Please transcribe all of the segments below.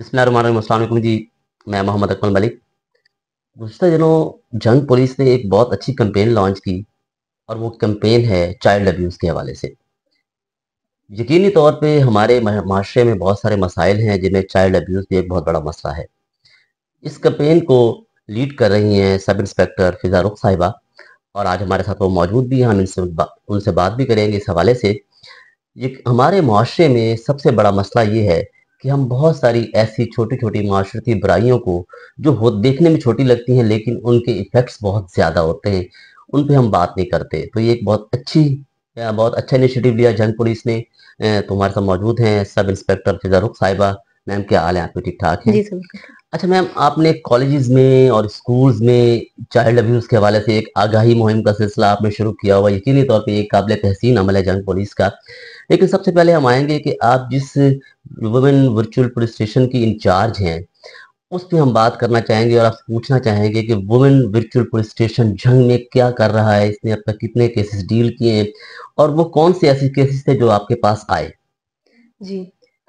बिस्मिल्लाहिर्रहमानिर्रहीम। अस्सलाम वालेकुम जी। मैं मोहम्मद अकमल मलिक। गुज़िश्ता दिनों जंग पुलिस ने एक बहुत अच्छी कैंपेन लॉन्च की और वो कैंपेन है चाइल्ड अब्यूज़ के हवाले से। यकीनी तौर पे हमारे माशरे में बहुत सारे मसाइल हैं जिनमें चाइल्ड अब्यूज़ भी एक बहुत बड़ा मसला है। इस कैंपेन को लीड कर रही हैं सब इंस्पेक्टर फ़िज़ा रुख साहिबा और आज हमारे साथ वो मौजूद भी हैं। हम उनसे बात भी करेंगे इस हवाले से। ये हमारे मुआशरे में सबसे बड़ा मसला ये है कि हम बहुत सारी ऐसी छोटी-छोटी माशरती बुराइयों को जो हो देखने में छोटी लगती हैं लेकिन उनके इफ़ेक्ट्स बहुत ज़्यादा होते हैं, उन पे हम बात नहीं करते। तो ये एक बहुत अच्छा इनिशिएटिव लिया जंग पुलिस ने। तो हमारे साथ मौजूद हैं सब इंस्पेक्टर फ़िज़ा रुख साहिबा। मैम क्या हाल है? आपके ठीक-ठाक हैं? जी सर, बिल्कुल ठीक। अच्छा मैम, आपने कॉलेजेस में और स्कूल्स में चाइल्ड अब्यूज़ के हवाले से एक आगाही मुहिम का सिलसिला आपने शुरू किया हुआ है। यकीनी तौर पे ये काबिल तहसीन अमल है जंग पुलिस का। लेकिन सबसे पहले हम आएँगे कि आप जिस वुमेन वर्चुअल पुलिस स्टेशन की इंचार्ज हैं, उस पे हम बात करना चाहेंगे और आपसे पूछना चाहेंगे कि वुमेन वर्चुअल पुलिस स्टेशन जंग में क्या कर रहा है? इसने अब तक कितने केसेस डील किए हैं? और वो कौन से ऐसे केसेस थे जो आपके पास आए? जी,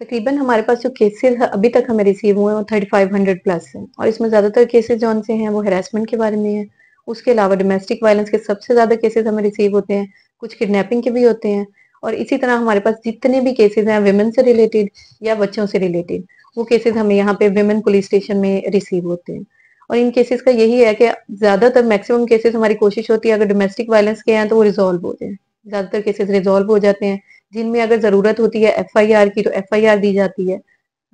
तकरीबन हमारे पास जो केसेज़ अभी तक हमें रिसीव हुए हैं वो 3500 प्लस हैं और इसमें ज़्यादातर केसेज़ जौन से हैं वो हैरेसमेंट के बारे में हैं। उसके अलावा डोमेस्टिक वायलेंस के सबसे ज़्यादा केसेज़ हमें रिसीव होते हैं, कुछ किडनैपिंग के भी होते हैं और इसी तरह हमारे पास जितने भी केसेज़ हैं वुमेन से रिलेटेड या बच्चों से रिलेटेड, वो केसेज़ हमें यहाँ पे वुमेन पुलिस स्टेशन में रिसीव होते हैं। और इन केसेज़ का यही है कि ज़्यादातर मैक्सिमम केसेज़ हमारी कोशिश होती है अगर डोमेस्टिक वायलेंस के हैं तो वो रिज़ॉल्व हो जाएँ। ज़्यादातर केसेज़ रिज़ॉल्व हो जाते हैं। जिनमें अगर ज़रूरत होती है एफआईआर की, तो एफआईआर दी जाती है।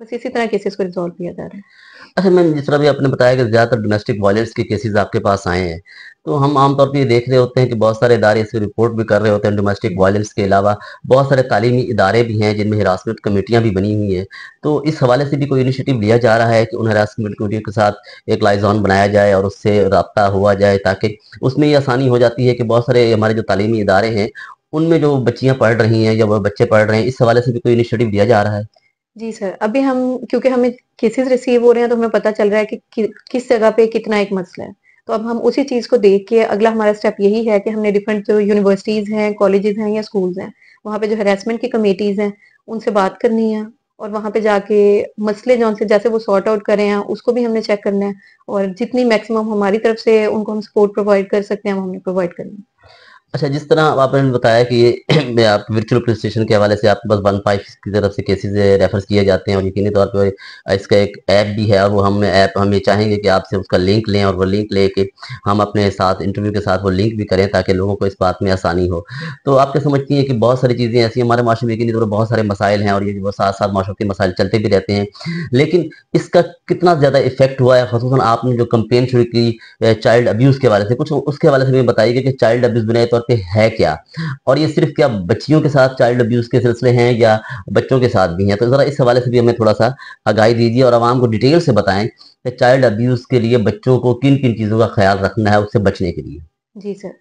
बस इसी तरह केसेज़ को रिज़ॉल्व किया जा रहा है। अच्छा मैम, जिस तरह अभी आपने बताया कि ज़्यादातर डोमेस्टिक वायलेंस के केसेज़ आपके पास आए हैं, तो हम आम तौर पे ये देख रहे होते हैं कि बहुत सारे इदारे इसे रिपोर्ट भी कर रहे होते हैं। डोमेस्टिक हुँ। वायलेंस के अलावा बहुत सारे तालीमी इदारे भी हैं जिनमें हिरासमेंट कमेटियाँ भी बनी हुई हैं। तो इस हवाले से भी कोई इनिशिएटिव लिया जा रहा है कि उन हिरासमेंट कमेटियों के साथ एक लाइज़ॉन बनाया जाए और उससे राब्ता हुआ जाए, ताकि उसमें ये आसानी हो जाती है कि बहुत सारे हमारे जो तालीमी इदारे हैं, उनमें जो बच्चियाँ पढ़ रही हैं या वो बच्चे पढ़ रहे हैं, इस हवाले से भी कोई इनिशिएटिव लिया जा रहा है? जी सर, अभी हम क्योंकि हमें केसेज़ रिसीव हो रहे हैं तो हमें पता चल रहा है कि किस जगह पे कितना एक मसला है। तो अब हम उसी चीज़ को देख के अगला हमारा स्टेप यही है कि हमने डिफरेंट जो यूनिवर्सिटीज़ हैं, कॉलेजेस हैं या स्कूल्स हैं, वहाँ पे जो हैरेसमेंट की कमिटीज़ हैं, उनसे बात करनी है और वहाँ पे जाके मसले जौन से जैसे वो सॉर्ट आउट कर रहे हैं, उसको भी हमने चेक करना है और जितनी मैक्सिमम हमारी तरफ से उनको हम सपोर्ट प्रोवाइड कर सकते हैं, वो हमने प्रोवाइड करनी है। अच्छा, जिस तरह अब आपने बताया कि ये मैं आप वर्चुअल पुलिस स्टेशन के हवाले से आपके पास 15 की तरफ से केसेज़ रेफ़र किए जाते हैं और यकीनी तौर पे इसका एक ऐप भी है और वो हम ये चाहेंगे कि आपसे उसका लिंक लें और वो लिंक लेके हम अपने साथ इंटरव्यू के साथ वो लिंक भी करें ताकि लोगों को इस बात में आसानी हो। तो आप क्या समझती हैं कि बहुत सारी चीज़ें ऐसी हमारे माशरे में यकीनी तौर पर बहुत सारे मसाइल हैं और ये वो साथ-साथ माशरती मसाइल चलते भी रहते हैं। लेकिन इसका कितना ज़्यादा इफ़ेक्ट हुआ है, ख़ुसूसन आपने जो कैंपेन शुरू की चाइल्ड अब्यूज़ के हवाले से, कुछ उसके हवाले से भी बताइए कि चाइल्ड अब्यूज़ बुनियादी तौर पे है क्या? और ये सिर्फ़ क्या बच्चियों के साथ चाइल्ड अब्यूज़ के सिलसिले हैं या बच्चों के साथ भी हैं? तो ज़रा इस हवाले से भी हमें थोड़ा-सा आगाही दीजिए और आवाम को डिटेल से बताएँ कि चाइल्ड अब्यूज़ के लिए बच्चों को किन-किन चीज़ों का ख़्याल रखना है उससे बचने के लिए? जी सर।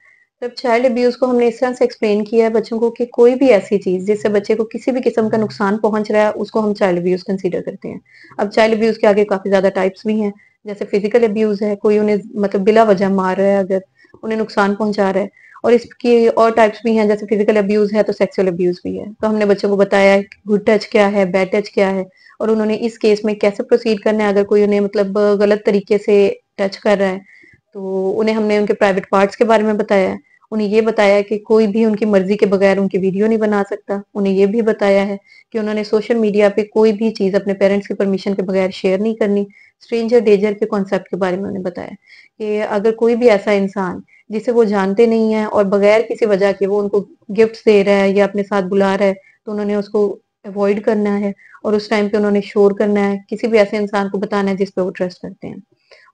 जब चाइल्ड अब्यूज़ को हमने इस तरह से एक्सप्लेन किया है बच्चों को कि कोई भी ऐसी चीज़ जिससे बच्चे को किसी भी किस्म का नुकसान पहुँच रहा है, उसको हम चाइल्ड अब्यूज़ कंसीडर करते हैं। अब चाइल्ड अब्यूज़ के आगे काफ़ी ज़्यादा टाइप्स भी हैं, जैसे फिज़िकल अब्यूज़ है, कोई उन्हें मतलब बिला वजह मार रहा है अगर, उन्हें नुकसान पहुँचा रहा है और इसकी और टाइप्स भी हैं, जैसे फिज़िकल अब्यूज़ है तो सेक्सुअल अब्यूज़ भी है। तो हमने बच्चों को बताया है कि गुड टच क्या है, बैड टच क्या है और उन्होंने इस केस में कैसे प्रोसीड करना है अगर कोई उन्हें मतलब गलत तरीके से टच कर रहा है। तो उन्हें हमने उनके प्राइवेट पार्ट्स के बारे में बताया है। उन्हें ये बताया है कि कोई भी उनकी मर्ज़ी के बगैर उनकी वीडियो नहीं बना सकता। उन्हें ये भी बताया है कि उन्होंने सोशल मीडिया पे कोई भी चीज़ अपने पेरेंट्स की परमिशन के बगैर शेयर नहीं करनी। स्ट्रेंजर डेंजर के कॉन्सेप्ट के बारे में उन्हें बताया कि अगर कोई भी ऐसा इंसान जिसे वो जानते नहीं हैं और बगैर किसी वजह के वो उनको गिफ्ट्स दे रहा है या अपने साथ बुला रहा है, तो उन्होंने उसको अवॉइड करना है और उस टाइम पे उन्होंने शोर करना है, किसी भी ऐसे इंसान को बताना है जिस पे वो ट्रस्ट करते हैं।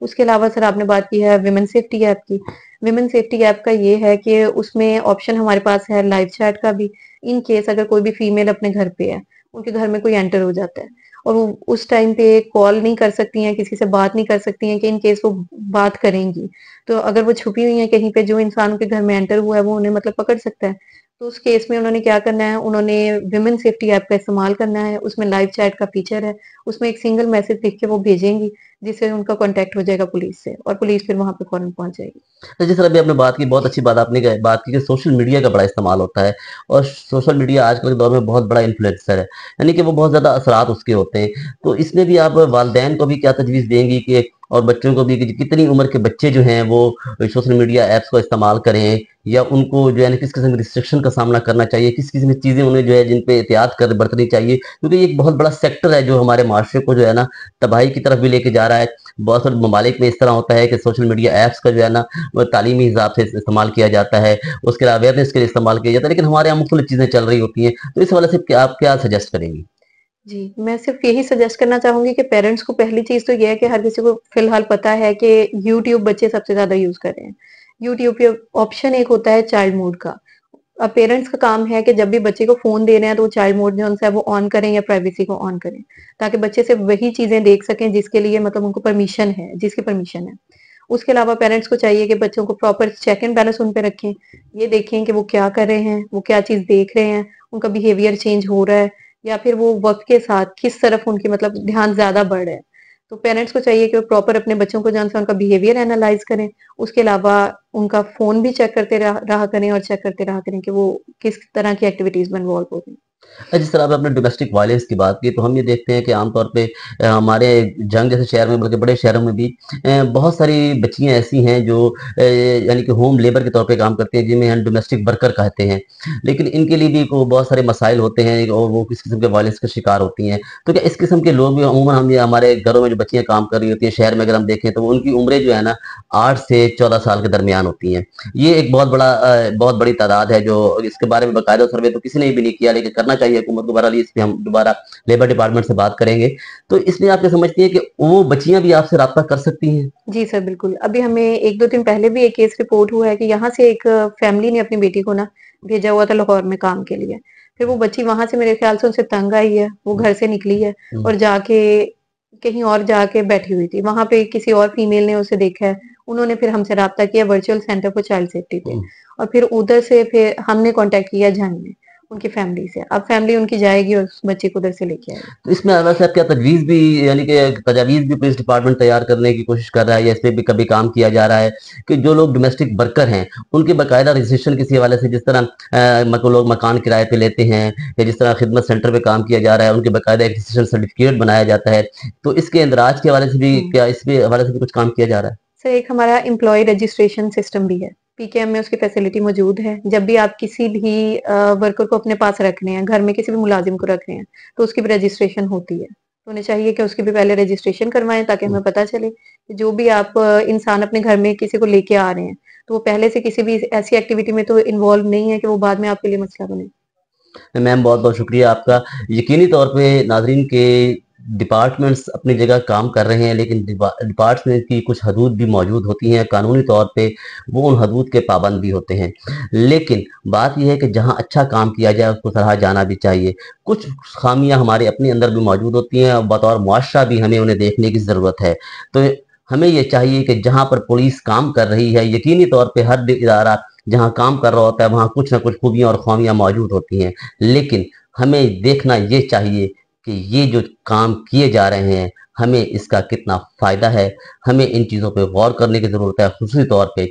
उसके अलावा सर आपने बात की है विमेन सेफ्टी ऐप की। विमेन सेफ्टी ऐप का ये है कि उसमें ऑप्शन हमारे पास है लाइव चैट का भी। इन केस अगर कोई भी फीमेल अपने घर पे है, उनके घर में कोई एंटर हो जाता है और वो उस टाइम पे कॉल नहीं कर सकती हैं, किसी से बात नहीं कर सकती हैं कि इन केस वो बात करेंगी। तो अगर वो छुपी हुई हैं कहीं पे, जो इंसान उनके घर में एंटर हुआ है वो उन्हें मतलब पकड़ सकता है। तो उस केस में उन्होंने क्या करना है, उन्होंने विमेन सेफ्टी ऐप का इस्तेमाल करना है, उसमें लाइव चैट का फीचर है, उसमें एक सिंगल मैसेज लिख के वो भेजेंगी, जिससे उनका कॉन्टैक्ट हो जाएगा पुलिस से और पुलिस फिर वहाँ पे फ़ौरन पहुँच जाएगी। तो जिस तरह अभी आपने बात की, बहुत अच्छी बात आपने बात की कि सोशल मीडिया का बड़ा इस्तेमाल होता है और सोशल मीडिया आजकल के दौर में बहुत बड़ा इन्फ्लुएंसर है, यानी कि वो बहुत ज़्यादा असरात उसके होते हैं। तो इसमें भी आप वालिदैन को भी क्या तजवीज़ देंगी कि और बच्चों को भी कि कितनी उम्र के बच्चे जो हैं वो सोशल मीडिया ऐप्स को इस्तेमाल करें या उनको जो है ना किस किस्म के रिस्ट्रिक्शन का सामना करना चाहिए, किस किस्म की चीज़ें उन्हें जो है जिन पे एहतियात कर बरतनी चाहिए? क्योंकि ये एक बहुत बड़ा सेक्टर है जो हमारे माशरे को जो है ना तबाही की तरफ भी लेके जा रहा है। बहुत सारे ममालिक में इस तरह होता है कि सोशल मीडिया ऐप्स का जो है ना वो तालीमी हिसाब से इस्तेमाल किया जाता है, उसके अलावा अवेयरनेस के लिए इस्तेमाल किया जाता है, लेकिन हमारे यहाँ मुख्तलिफ चीज़ें चल रही होती हैं। तो इस हवाले से क्या आप क्या सजेस्ट करेंगी? जी, मैं सिर्फ़ यही सजेस्ट करना चाहूँगी कि पेरेंट्स को पहली चीज़ तो ये है कि हर किसी को फ़िलहाल पता है कि यूट्यूब बच्चे सबसे ज़्यादा यूज़ कर रहे हैं। यूट्यूब पे ऑप्शन एक होता है चाइल्ड मोड का। अब पेरेंट्स का काम है कि जब भी बच्चे को फ़ोन दे रहे हैं तो वो चाइल्ड मोड जो-सा है वो ऑन करें या प्राइवेसी को ऑन करें, ताकि बच्चे सिर्फ़ वही चीज़ें देख सकें जिसके लिए मतलब उनको परमिशन है, जिसकी परमिशन है। उसके अलावा पेरेंट्स को चाहिए कि बच्चों को प्रॉपर चेक एंड बैलेंस उन पे रखें। ये देखें कि वो क्या कर रहे हैं, वो क्या चीज़ देख रहे हैं, उनका बिहेवियर चेंज हो रहा है या फिर वो वक़्त के साथ किस तरफ उनकी मतलब ध्यान ज़्यादा बढ़ रहा है। तो पेरेंट्स को चाहिए कि वो प्रॉपर अपने बच्चों को जान से उनका बिहेवियर एनालाइज़ करें। उसके अलावा उनका फ़ोन भी चेक करते रहा रहा करें और चेक करते रहा करें कि वो किस तरह की एक्टिविटीज़ में इन्वॉल्व हो रहे हैं। जिस तरह आपने डोमेस्टिक वायलेंस की बात की, तो हम ये देखते हैं कि आमतौर पे हमारे जंग जैसे शहर में बल्कि बड़े शहरों में भी बहुत सारी बच्चियाँ ऐसी हैं जो यानी कि होम लेबर के तौर पे काम करती हैं, जिन्हें हम डोमेस्टिक वर्कर कहते हैं। लेकिन इनके लिए भी को बहुत सारे मसाइल होते हैं और वो किस किस्म के वायलेंस का शिकार होती हैं। तो क्या इस किस्म के लोग भी अमूमन हम ये हमारे घरों में जो बच्चियाँ काम कर रही होती हैं, शहर में अगर हम देखें तो उनकी उम्रें जो है ना 8 से 14 साल के दरमियान होती हैं। ये एक बहुत बड़ी तादाद है जो इसके बारे में बाकायदा सर्वे तो किसी ने भी नहीं किया, लेकिन करना चाहिए हुकूमत को। बहरहाल इस पे हम दोबारा लेबर डिपार्टमेंट से बात करेंगे। तो इसमें आप क्या समझती हैं कि वो बच्चियाँ भी आपसे राब्ता कर सकती हैं? जी सर, बिल्कुल। अभी हमें 1-2 दिन पहले भी एक केस रिपोर्ट हुआ है कि यहाँ से एक फैमिली ने अपनी बेटी को ना भेजा हुआ था लाहौर में काम के लिए। फिर वो बच्ची वहाँ से मेरे ख़्याल से उनसे तंग आई है, वो हुँ, घर से निकली है हुँ, और जाके कहीं और जाके बैठी हुई थी। वहाँ पे किसी और फीमेल ने उसे देखा है, उन्होंने फिर हमसे राब्ता किया virtual centre for child safety पे हुँ। और फिर उधर से फिर हमने कॉन्टैक्ट किया झंग में, उनकी फैमिली से। अब फैमिली उनकी जाएगी और उस बच्ची को उधर से लेके आएगी। तो इसमें वैसे आप क्या तजवीज़ भी यानी कि तजावीज़ भी पुलिस डिपार्टमेंट तैयार करने की कोशिश कर रहा है या इस पे भी कभी काम किया जा रहा है कि जो लोग डोमेस्टिक वर्कर हैं, उनके बाकायदा रजिस्ट्रेशन किसी हवाले से जिस तरह लोग मकान किराए पे लेते हैं या जिस तरह खिदमत सेंटर पे काम किया जा रहा है, उनके बाकायदा एक रजिस्ट्रेशन सर्टिफिकेट बनाया जाता है। तो इसके इंदराज के हवाले से भी हुँ। क्या इस पे हवाले से भी कुछ काम किया जा रहा है? सर एक हमारा एम्प्लॉयी रजिस्ट्रेशन सिस्टम भी है। पीकेएम में उसकी फैसिलिटी मौजूद है। जब भी आप किसी भी वर्कर को अपने पास रख रहे हैं, घर में किसी भी मुलाज़िम को रख रहे हैं, तो उसकी भी रजिस्ट्रेशन होती है। तो उन्हें चाहिए कि उसकी भी पहले रजिस्ट्रेशन करवाएँ ताकि हुँ। हमें पता चले कि जो भी आप इंसान अपने घर में किसी को लेके आ रहे हैं, तो वो पहले से किसी भी ऐसी एक्टिविटी में तो इन्वॉल्व नहीं है कि वो बाद में आपके लिए मसला बने। मैम बहुत-बहुत शुक्रिया आपका। यकीनी तौर पे नाज़रीन के डिपार्टमेंट्स अपनी जगह काम कर रहे हैं, लेकिन डिपार्टमेंट की कुछ हदूद भी मौजूद होती हैं, कानूनी तौर पे वो उन हदूद के पाबंद भी होते हैं। लेकिन बात ये है कि जहाँ अच्छा काम किया जाए उसको सराहा जाना भी चाहिए। कुछ ख़ामियाँ हमारे अपने अंदर भी मौजूद होती हैं और बतौर मुआशरा भी हमें उन्हें देखने की ज़रूरत है। तो हमें ये चाहिए कि जहाँ पर पुलिस काम कर रही है, यकीनी तौर पे हर इदारा जहाँ काम कर रहा होता है वहाँ कुछ न कुछ खूबियाँ और ख़ामियाँ मौजूद होती हैं। लेकिन हमें देखना ये चाहिए कि ये जो काम किए जा रहे हैं, हमें इसका कितना फ़ायदा है। हमें इन चीज़ों पे गौर करने की ज़रूरत है, ख़ुसूसी तौर पे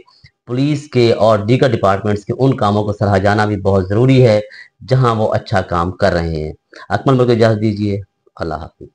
पुलिस के और दीगर डिपार्टमेंट्स के उन कामों को सराहा जाना भी बहुत ज़रूरी है, जहाँ वो अच्छा काम कर रहे हैं। अकमल मेरे को इजाज़त दीजिए। अल्लाह हाफ़िज़।